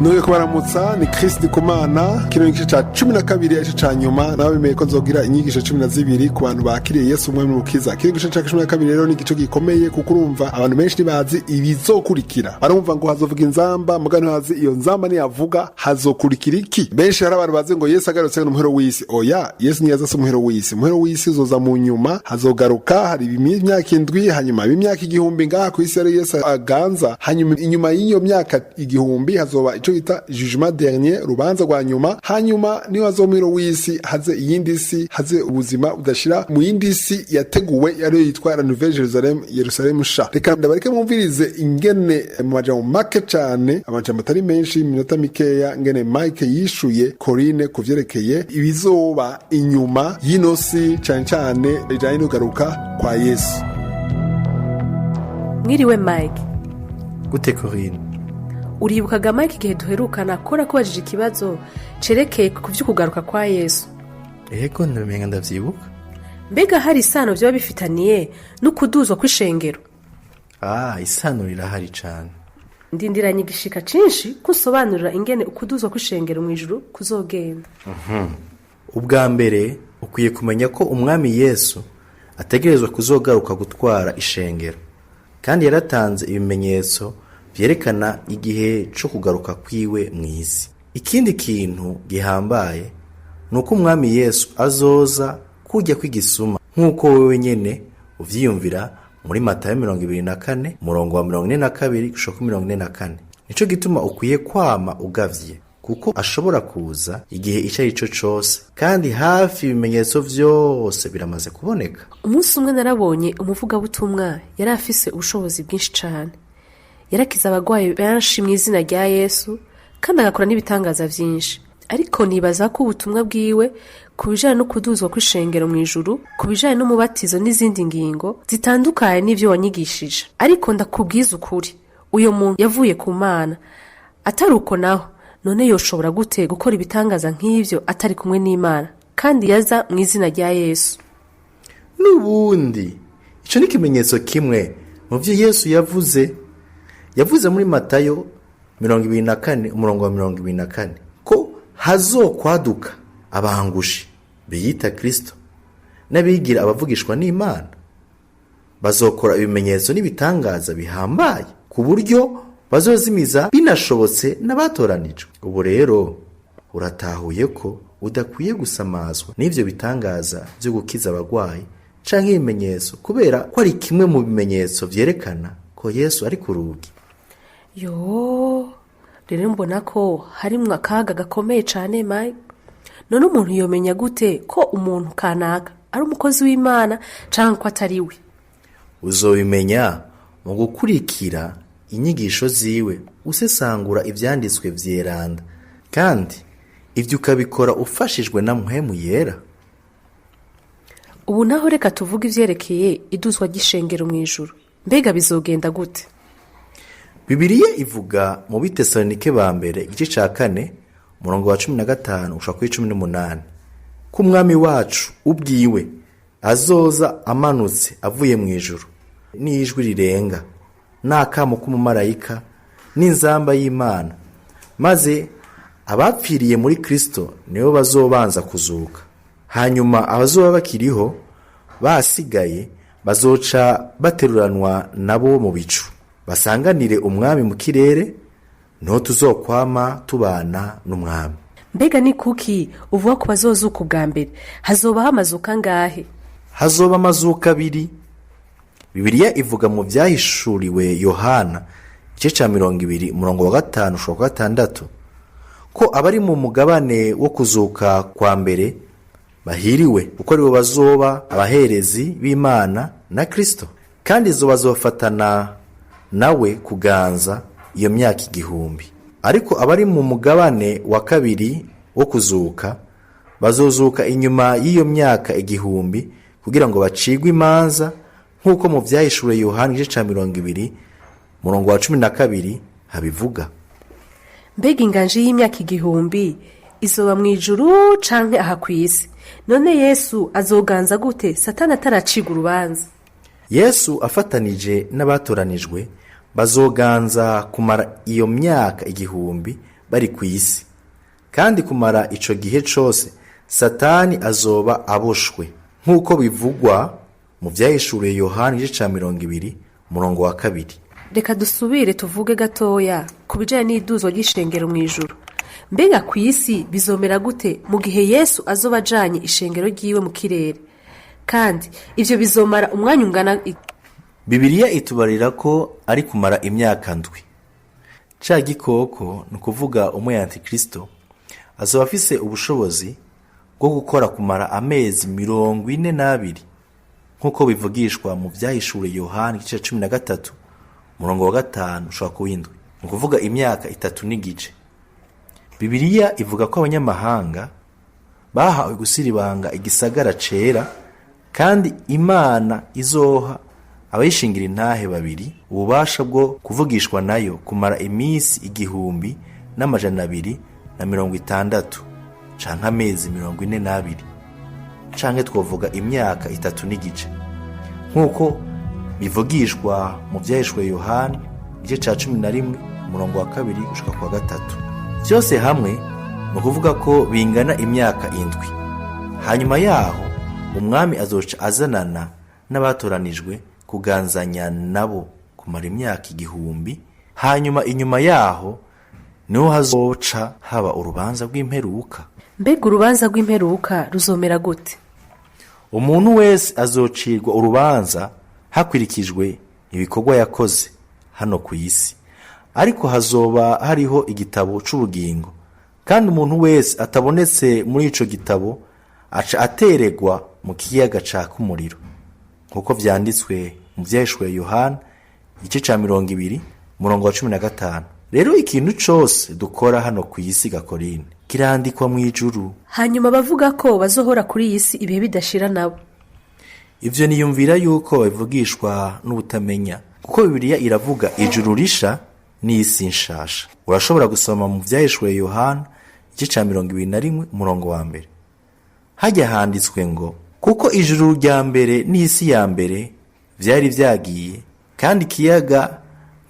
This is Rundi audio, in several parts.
Nuye kubaramutsa ni Kristo Kumana kino igice ca 12 igice ca nyuma nabemeye ko nzogira inyigisho 12 ku bantu bakiriye Yesu umwe mu rukiza. Kino igice ca 12 rero ni igice gikomeye kuko urumva abantu benshi ntibazi ibizokurikira. Barumva ngo hazovuga inzamba mugano hazi iyo nzamba ni yavuga hazokurikira iki. Benshi hari abantu bazi ngo Yesu agarutse n'umuhero w'isi. Oya, Yesu niyaza se umuhero w'isi. Umuhero w'isi uzoza mu nyuma hazogaruka hari imyaka 7 hanyuma imyaka 1000 ngaha ku isi yari Yesu aganza hanyuma inyuma y'iyo myaka 1000 hazoba ico bita jugement dernier rubanza rwa nyuma hanyuma niyo azomiro w'isi haze iyindi si haze ubuzima udashira mu yindi si yateguwe yari yitwa la Nouvelle Jerusalem sha. Reka ndabareke mwumvirize ingene mu majambo make cyane amajambo atari menshi iminota mikeya ngene Mike yishuye Corine kuvyerekeye ibizoba inyuma y'inosi cyane bijanye no garuka kwa Yesu. Mwiriwe Mike. Gute Corine? Uribukaga Mike igihe duherukana akora kubajije ikibazo cerekeye ku vy'ukugaruka kwa Yesu? Ego ndamenga ndavyibuka. Mbega hari isano vyo bifitaniye n'ukuduzwa kw'ishengero? Isano rirahari cane. Ndindiranye igishika cinshi kusobanurira ingene ukuduzwa kw'ishengero mw'ijuru kuzogenda. Ubwa mbere ukwiye kumenya ko umwami Yesu ategerezwa kuzogaruka gutwara ishengero. Kandi yaratanze ibimenyetso vyerekana igihe cyo kugaruka kwiwe mw'isi. Ikindi kintu gihambaye nuko umwami Yesu azoza kujya kwigisuma nkuko wewe nyene uvyiyumvira muri Matayo 24 murongo wa 42 gushika 44. Nico gituma ukwiye kwama ugavye kuko ashobora kuza igihe ico arico cose kandi hafi ibimenyetso vyose biramaze kuboneka. Umunsi umwe narabonye umuvuga butumwa yari afise ubushobozi bwinshi cane. Yarakiza abagwayi benshi mu izina rya Yesu kandi agakora n'ibitangaza vyinshi. Ariko nibaza ko ubutumwa bwiwe kubijanye no kuduzwa kw'ishengero mw'ijuru, kubijanye n'umubatizo n'izindi ngingo zitandukanye n'ivyo wanyigishije. Ariko ndakubwiza ukuri, uyo muntu yavuye ku Mana. Atari uko naho, none yoshobora gute gukora ibitangaza nk'ivyo atari kumwe n'Imana kandi yaza mu izina rya Yesu? Nubundi ico ni kimenyetso kimwe mu vyo Yesu yavuze muri Matayo 24 umurongo wa 24 ko hazokwaduka abangushi biyita Kristo n'abigira abavugishwa n'Imana bazokora ibimenyetso n'ibitangaza bihambaye ku buryo bazozimiza binashobotse n'abatoranijwe. Ubu rero uratahuye ko udakwiye gusamazwa n'ivyo bitangaza byo gukiza abagwayi canke ibimenyetso kubera ko ari kimwe mu bimenyetso vyerekana ko Yesu ari ku rugi. Rero mbona ko harimwo akaga gakomeye cane Mike. None umuntu yomenya gute ko umuntu kanaka ari umukozi w'Imana canke ko atari we? Uzobimenya mu gukurikira inyigisho ziwe usesangura ivyanditswe vyeranda kandi ivyo ukabikora ufashijwe na Muhemu Yera. Ubu naho reka tuvuga ivyerekeye iduzwa ry'ishengero mw'ijuru. Mbega bizogenda gute? Bibiliya ivuga mu Bitesalonike ba mbere igice ca 4 murongo wa 15 ushaka kuri 18 ko umwami wacu ubwiwe azoza amanutse avuye mw'ijuru n'ijwi rirenga n'akamo k'umumarayika n'inzamba y'Imana maze abapfiriye muri Kristo nibo bazobanza kuzuka. Hanyuma abazoba bakiriho basigaye bazoca bateruranwa nabo mu bicu basanganire umwami mu kirere no tuzokwama tubana n'umwami. Mbega ni kuki uvuga ko bazozuka ubwa mbere? Hazoba hamazuka ngahe? Hazoba amazuka 2. Bibiliya ivuga mu vyahishuriwe Yohana igice ca 20 murongo wa 5 ushaka 6 ko abari mu mugabane wo kuzuka kwa mbere bahiriwe kuko aribo bazoba abaherezi b'Imana na Kristo kandi izo bazofatana nawe kuganza iyo myaka 1000. Ariko abari mu mugabane wa kabiri wo kuzuka bazozuka inyuma y'iyo myaka 1000 kugira ngo bacigwe imanza nkuko mu vyahishuriwe Yohana igice ca 20 murongo wa 12 habivuga. Mbega inganje y'imyaka 1000 izoba mw'ijuru canke aha kw'isi? None Yesu azoganza gute Satani ataraciga urubanza? Yesu afatanije n'abatoranijwe bazoganza kumara iyo myaka 1000 bari ku isi, kandi kumara ico gihe cose Satani azoba aboshwe nk'uko bivugwa mu vyahishuriye Yohana igice ca 20 umurongo wa 2. Reka dusubire tuvuge gatoya ku bijanye n'iduzwa ry'ishengero mw'ijuru. Mbega ku isi bizomera gute mu gihe Yesu azoba ajanye ishengero ryiwe mu kirere? Kandi ivyo bizomara umwanya ungana Bibiliya itubarira ko ari kumara imyaka ndwi. Ca gikoko ni ukuvuga umwe Antikristo azoba afise ubushobozi bwo gukora kumara amezi 42 nk'uko bivugishwa mu vyahishuriye Yohana igice 13 umurongo wa 5 ushobora kuwindwi. Ni ukuvuga imyaka 3 n'igice. Bibiliya ivuga ko abanyamahanga bahawe gusiribanga igisagara cera, kandi Imana izoha abayishingira intahe babiri ububasha bwo kuvugishwa nayo kumara imisi 1260 canke amezi 42 canke twovuga imyaka 3 n'igice nk'uko bivugishwa mu vyahishwe Yohana igice ca 11 umurongo wa 2 gushika kwa 3. Vyose hamwe ni ukuvuga ko bingana imyaka 7. Hanyuma yaho umwami azoca azanana n'abatoranijwe kuganzanya nabo kumara imyaka 1000. Hanyuma inyuma yaho niho hazoca haba urubanza rw'imperuka. Mbega urubanza rw'imperuka ruzomera gute? Umuntu wese azocirwa urubanza hakurikijwe ibikorwa yakoze hano ku isi, ariko hazoba hariho igitabo c'ubugingo, kandi umuntu wese atabonetse muri ico gitabo aca ateregwa mu kiyaga caka umuriro, nkuko vyanditswe mu vyahishwe Yohana igice ca 20 umurongo wa 15. Rero ikintu cose dukora hano ku isi gakorine kirandikwa mw'ijuru. Hanyuma bavuga ko bazohora kuri iyi si ibihe bidashira nabo. Ivyo niyumvira yuko bivugishwa n'ubutamenya, kuko Bibiliya iravuga ijuru risha n'isi nshasha. Urashobora gusoma mu vyahishwe Yohana igice ca 21 umurongo wa 1. Hajya handitswe ngo kuko ijuru rya mbere n'isi ya mbere vyari vyagiye, kandi ikiyaga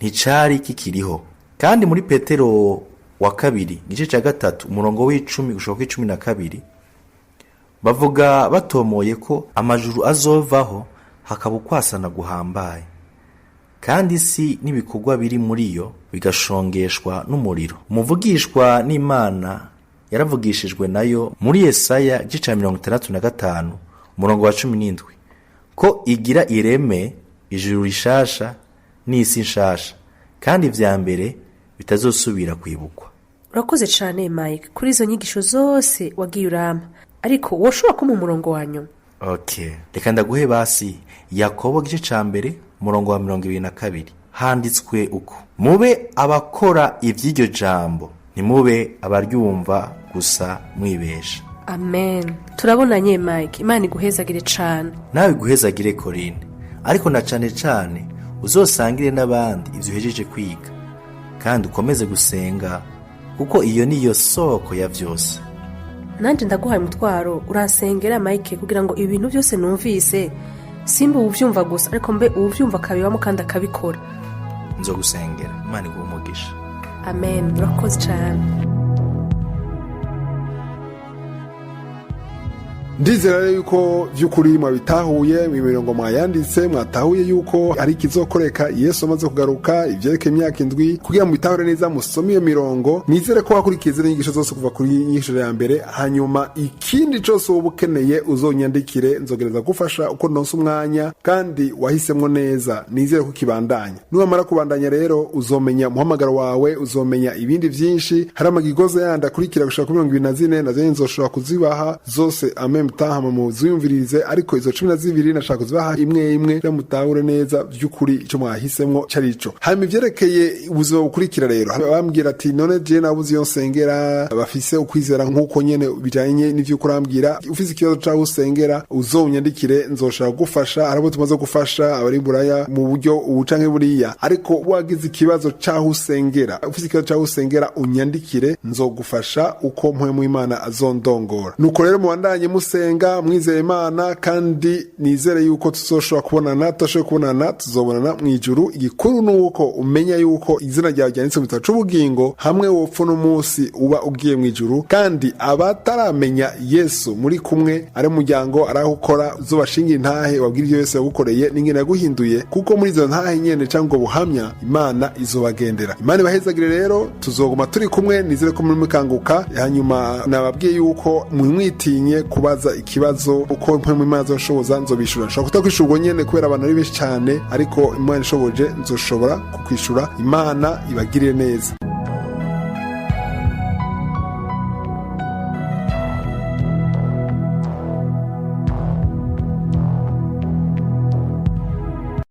nticari kikiriho. Kandi muri Petero wa 2 igice ca 3 umurongo w'10 gushika 12 bavuga batomoye ko amajuru azovaho hakaba ukwasana guhambaye, kandi isi n'ibikorwa biri muri yo bigashongeshwa n'umuriro. Umuvugishwa n'Imana yaravugishijwe nayo muri Yesaya igice ca 65 umurongo wa 17 ko igira ireme ijuru rishasha n'isi nshasha, kandi vya mbere bitazosubira kwibukwa. Urakoze cane Mike kuri izo nyigisho zose wagiye urama, ariko woshobora kumpa umurongo wa nyuma? Okay, reka ndaguhe basi Yakobo igice ca 1 umurongo wa 22. Handitswe uko: mube abakora ivy'iryo jambo, ntimube abaryumva gusa mwibesha. Amen. Turabonanye Mike, Imana iguhezagire cane. Nawe iguhezagire Corinne, ariko na cane cane uzosangire n'abandi ivyo uhejeje kwiga, kandi ukomeze gusenga, kuko iyo niyo soko ya vyose. Nanje ndaguhaye umutwaro uransengera Mike kugira ngo ibintu byose numvise simba uvyumva gusa, ariko mbe uvyumva kabibamo kandi akabikora. Nzogusengera. Imana iguhe umugisha. Amen. Urakoze cane. Ndizera yuko vy'ukuri mwabitahuye mu mirongo mwayanditse, mwatahuye yuko ari kizokoreka Yesu amaze kugaruka ivyereke imyaka 7 kugira mu bitahure neza musome iyo mirongo. Nizere ko wakurikiza inyigisho zose kuva kuri inyigisho ya mbere, hanyuma ikindi cyose ubukeneye uzonyandikire, nzogereza gufasha uko nonse umwanya, kandi wahisemwo neza. Nizere ko kibandanya. Nuwamara kubandanya rero uzomenya muhamagaro wawe, uzomenya ibindi vyinshi. Hari amagigozo yandi akurikira gushaka kuri 24 nazo nzoshobora kuzibaha zose. Amen. Mutahama muziyumvirize, ariko izo 12 nashaka kuzibaha imwe imwe mutahure neza vy'ukuri ico mwahisemwo carico. Hanyuma ivyerekeye ubuzima bukurikira rero bambwira ati none je nabuze iyo nsengera, bafise ukwizera nk'uko nyene bijanye n'ivyo kurambwira. Ufise ikibazo caho usengera uzonyandikire, nzoshaka gufasha. Arabo tumaze gufasha abari buraya mu buryo ubucanke buriya, ariko wagize ikibazo caho usengera, ufise ikibazo caho usengera unyandikire, nzogufasha uko mpwe mu Imana azondongora. Nuko rero mubandanye gusenga mwizeye Imana kandi nizere yuko tuzoshobora kubonana, tudashoboye kubonana tuzobonana mw'ijuru. Igikuru nuko umenya yuko izina ryawe ryanditse mu gitabo c'ubugingo, hamwe wopfa n'umunsi uba ugiye mw'ijuru. Kandi abataramenya Yesu muri kumwe ari umuryango ari aho ukora, uzobashingira intahe wabwira ivyo Yesu yagukoreye n'ingene yaguhinduye, kuko muri izo ntahe nyene canke buhamya Imana izobagendera. Imana ibahezagire rero, tuzoguma turi kumwe, nizere ko muri mukanguka. Hanyuma nababwiye yuko mwitinye kubaza ikibazo, uko mpamwe Imana azoshoboza nzobishura. Nshobora kutakwishurwa nyene kubera abantu ari benshi cane, ariko Imana ishoboje nzoshobora kukwishura. Imana ibagirire neza.